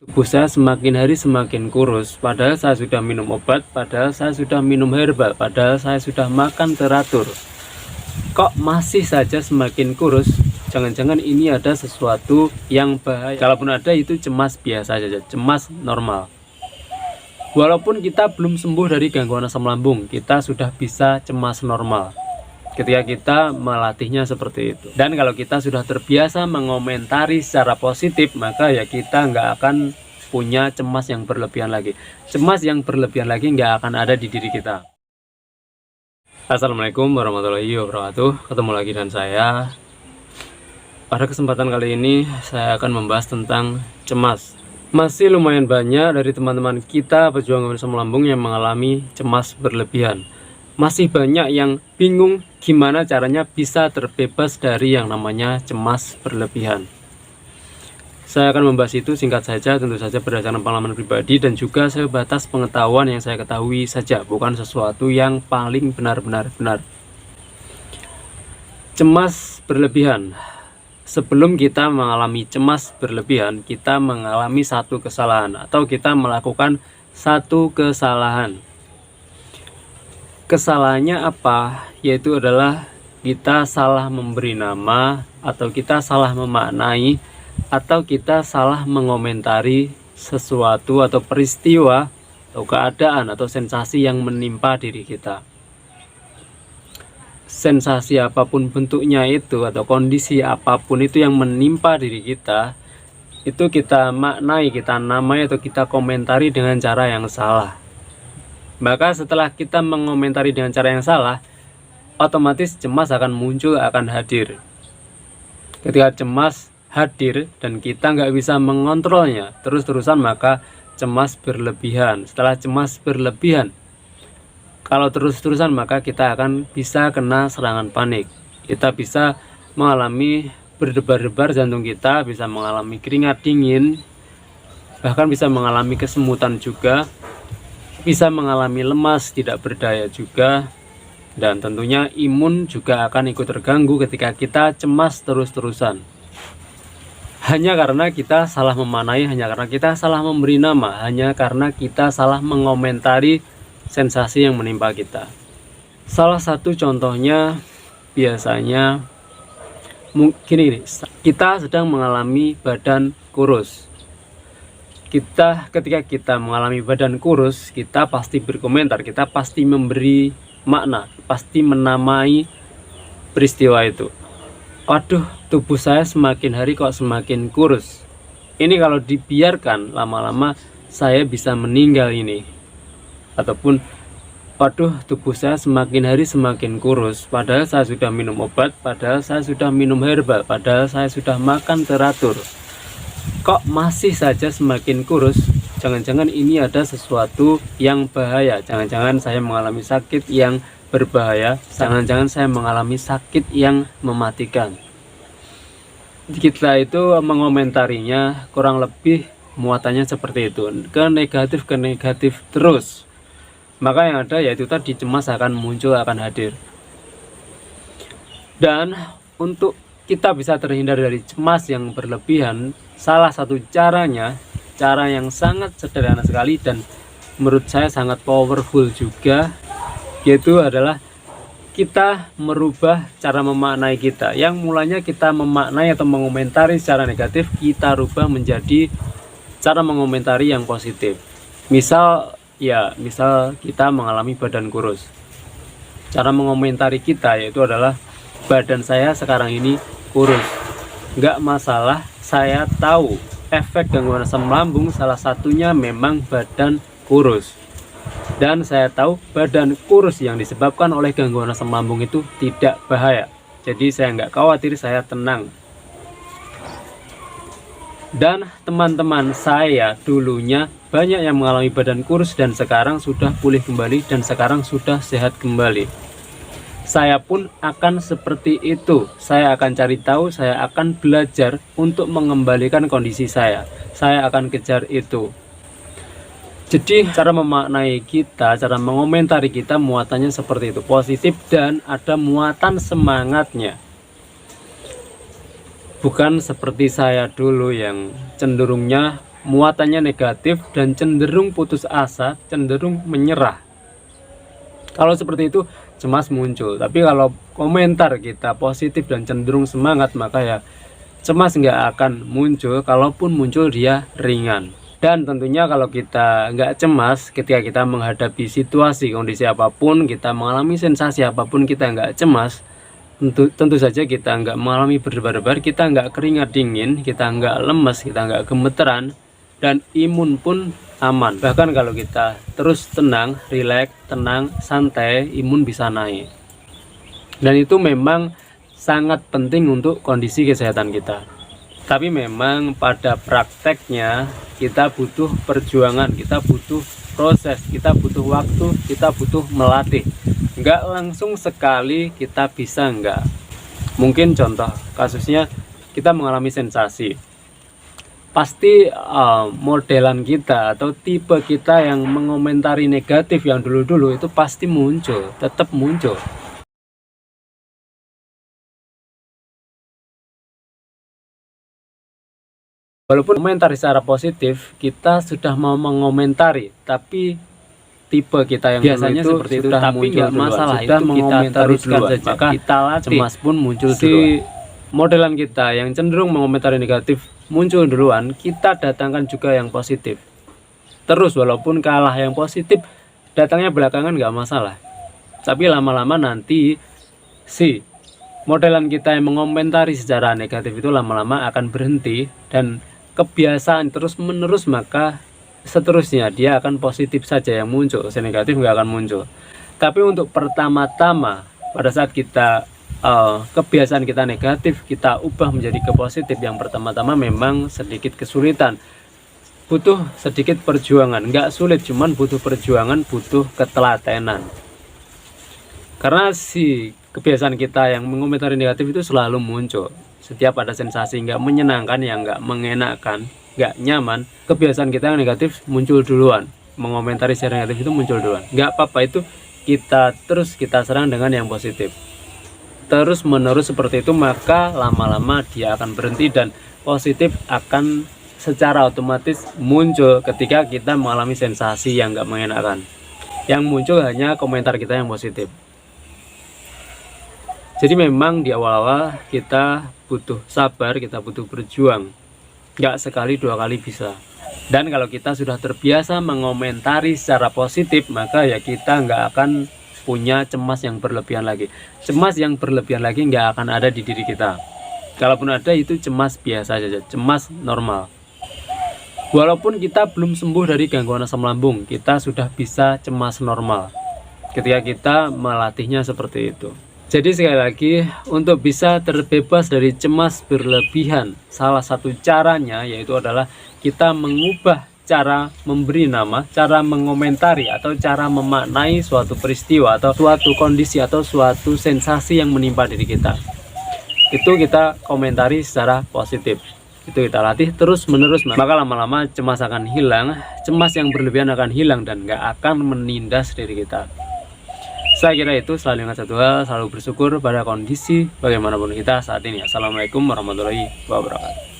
Tubuh saya semakin hari semakin kurus, padahal saya sudah minum obat, padahal saya sudah minum herbal, padahal saya sudah makan teratur. Kok masih saja semakin kurus? Jangan-jangan ini ada sesuatu yang bahaya. Kalaupun ada, itu cemas biasa saja, cemas normal. Walaupun kita belum sembuh dari gangguan asam lambung, kita sudah bisa cemas normal ketika kita melatihnya seperti itu. Dan kalau kita sudah terbiasa mengomentari secara positif, maka ya kita nggak akan punya cemas yang berlebihan lagi. Cemas yang berlebihan lagi nggak akan ada di diri kita. Assalamualaikum warahmatullahi wabarakatuh. Ketemu lagi dengan saya. Pada kesempatan kali ini saya akan membahas tentang cemas. Masih lumayan banyak dari teman-teman kita pejuang asam lambung yang mengalami cemas berlebihan. Masih banyak yang bingung gimana caranya bisa terbebas dari yang namanya cemas berlebihan. Saya akan membahas itu singkat saja, tentu saja berdasarkan pengalaman pribadi dan juga sebatas pengetahuan yang saya ketahui saja, bukan sesuatu yang paling benar-benar benar. Cemas berlebihan. Sebelum kita mengalami cemas berlebihan, kita mengalami satu kesalahan atau kita melakukan satu kesalahan. Kesalahannya apa? Yaitu adalah kita salah memberi nama, atau kita salah memaknai, atau kita salah mengomentari sesuatu atau peristiwa atau keadaan atau sensasi yang menimpa diri kita. Sensasi apapun bentuknya itu atau kondisi apapun itu yang menimpa diri kita, itu kita maknai, kita namai, atau kita komentari dengan cara yang salah. Maka setelah kita mengomentari dengan cara yang salah, otomatis cemas akan muncul, akan hadir. Ketika cemas hadir dan kita nggak bisa mengontrolnya terus-terusan, maka cemas berlebihan. Setelah cemas berlebihan, kalau terus-terusan, maka kita akan bisa kena serangan panik. Kita bisa mengalami berdebar-debar jantung kita, bisa mengalami keringat dingin, bahkan bisa mengalami kesemutan juga, bisa mengalami lemas, tidak berdaya juga, dan tentunya imun juga akan ikut terganggu ketika kita cemas terus-terusan. Hanya karena kita salah memaknai, hanya karena kita salah memberi nama, hanya karena kita salah mengomentari sensasi yang menimpa kita. Salah satu contohnya biasanya mungkin ini, kita sedang mengalami badan kurus. Ketika kita mengalami badan kurus, kita pasti berkomentar, kita pasti memberi makna, pasti menamai peristiwa itu. Waduh, tubuh saya semakin hari kok semakin kurus. Ini kalau dibiarkan lama-lama saya bisa meninggal ini. Ataupun waduh, tubuh saya semakin hari semakin kurus, padahal saya sudah minum obat, padahal saya sudah minum herbal, padahal saya sudah makan teratur. Kok masih saja semakin kurus? Jangan-jangan ini ada sesuatu yang bahaya. Jangan-jangan saya mengalami sakit yang berbahaya. Jangan-jangan saya mengalami sakit yang mematikan. Kita itu mengomentarinya kurang lebih muatannya seperti itu, ke negatif terus. Maka yang ada yaitu tadi, cemas akan muncul, akan hadir. Dan untuk kita bisa terhindar dari cemas yang berlebihan, salah satu caranya, cara yang sangat sederhana sekali dan menurut saya sangat powerful juga, yaitu adalah kita merubah cara memaknai kita. Yang mulanya kita memaknai atau mengomentari secara negatif, kita rubah menjadi cara mengomentari yang positif. Misal kita mengalami badan kurus. Cara mengomentari kita yaitu adalah, badan saya sekarang ini kurus. Nggak masalah, saya tahu efek gangguan asam lambung salah satunya memang badan kurus. Dan saya tahu badan kurus yang disebabkan oleh gangguan asam lambung itu tidak bahaya. Jadi saya nggak khawatir, saya tenang. Dan teman-teman saya dulunya banyak yang mengalami badan kurus dan sekarang sudah pulih kembali dan sekarang sudah sehat kembali. Saya pun akan seperti itu. Saya akan cari tahu, saya akan belajar untuk mengembalikan kondisi saya. Saya akan kejar itu. Jadi cara memaknai kita, cara mengomentari kita, muatannya seperti itu, positif dan ada muatan semangatnya. Bukan seperti saya dulu yang cenderungnya muatannya negatif dan cenderung putus asa, cenderung menyerah. Kalau seperti itu cemas muncul. Tapi kalau komentar kita positif dan cenderung semangat, maka ya cemas nggak akan muncul. Kalaupun muncul dia ringan. Dan tentunya kalau kita nggak cemas ketika kita menghadapi situasi kondisi apapun, kita mengalami sensasi apapun, kita nggak cemas, tentu saja kita nggak mengalami berdebar-debar, kita nggak keringat dingin, kita nggak lemes, kita nggak gemeteran, dan imun pun aman. Bahkan kalau kita terus tenang, rileks, tenang, santai, imun bisa naik. Dan itu memang sangat penting untuk kondisi kesehatan kita. Tapi memang pada prakteknya kita butuh perjuangan, kita butuh proses, kita butuh waktu, kita butuh melatih. Nggak langsung sekali kita bisa, nggak. Mungkin contoh kasusnya kita mengalami sensasi, pasti modelan kita atau tipe kita yang mengomentari negatif yang dulu-dulu itu pasti muncul, tetap muncul. Walaupun komentar secara positif, kita sudah mau mengomentari, tapi tipe kita yang biasanya itu seperti itu, tapi nggak masalah, sudah itu kita teruskan saja, maka kita latih. Cemas pun muncul duluan. Modelan kita yang cenderung mengomentari negatif muncul duluan, kita datangkan juga yang positif. Terus walaupun kalah yang positif, datangnya belakangan nggak masalah. Tapi lama-lama nanti si modelan kita yang mengomentari secara negatif itu lama-lama akan berhenti, dan kebiasaan terus menerus, maka seterusnya dia akan positif saja yang muncul, si negatif nggak akan muncul. Tapi untuk pertama-tama pada saat kita kebiasaan kita negatif, kita ubah menjadi ke positif, yang pertama-tama memang sedikit kesulitan, butuh sedikit perjuangan. Nggak sulit, cuman butuh perjuangan, butuh ketelatenan. Karena si kebiasaan kita yang mengomentari negatif itu selalu muncul. Setiap ada sensasi nggak menyenangkan, yang nggak mengenakan, nggak nyaman, kebiasaan kita yang negatif muncul duluan. Mengomentari secara negatif itu muncul duluan. Nggak apa-apa, itu kita serang dengan yang positif. Terus menerus seperti itu, maka lama-lama dia akan berhenti, dan positif akan secara otomatis muncul ketika kita mengalami sensasi yang nggak mengenakan. Yang muncul hanya komentar kita yang positif. Jadi memang di awal-awal kita butuh sabar, kita butuh berjuang. Nggak sekali dua kali bisa. Dan kalau kita sudah terbiasa mengomentari secara positif, maka ya kita nggak akan punya cemas yang berlebihan lagi. Cemas yang berlebihan lagi nggak akan ada di diri kita. Kalaupun ada, itu cemas biasa saja, cemas normal. Walaupun kita belum sembuh dari gangguan asam lambung, kita sudah bisa cemas normal ketika kita melatihnya seperti itu. Jadi sekali lagi, untuk bisa terbebas dari cemas berlebihan, salah satu caranya yaitu adalah kita mengubah cara memberi nama, cara mengomentari, atau cara memaknai suatu peristiwa atau suatu kondisi atau suatu sensasi yang menimpa diri kita. Itu kita komentari secara positif. Itu kita latih terus menerus, maka lama-lama cemas akan hilang, cemas yang berlebihan akan hilang, dan nggak akan menindas diri kita. Saya kira itu. Selalu ingat satu hal, selalu bersyukur pada kondisi bagaimanapun kita saat ini. Assalamualaikum warahmatullahi wabarakatuh.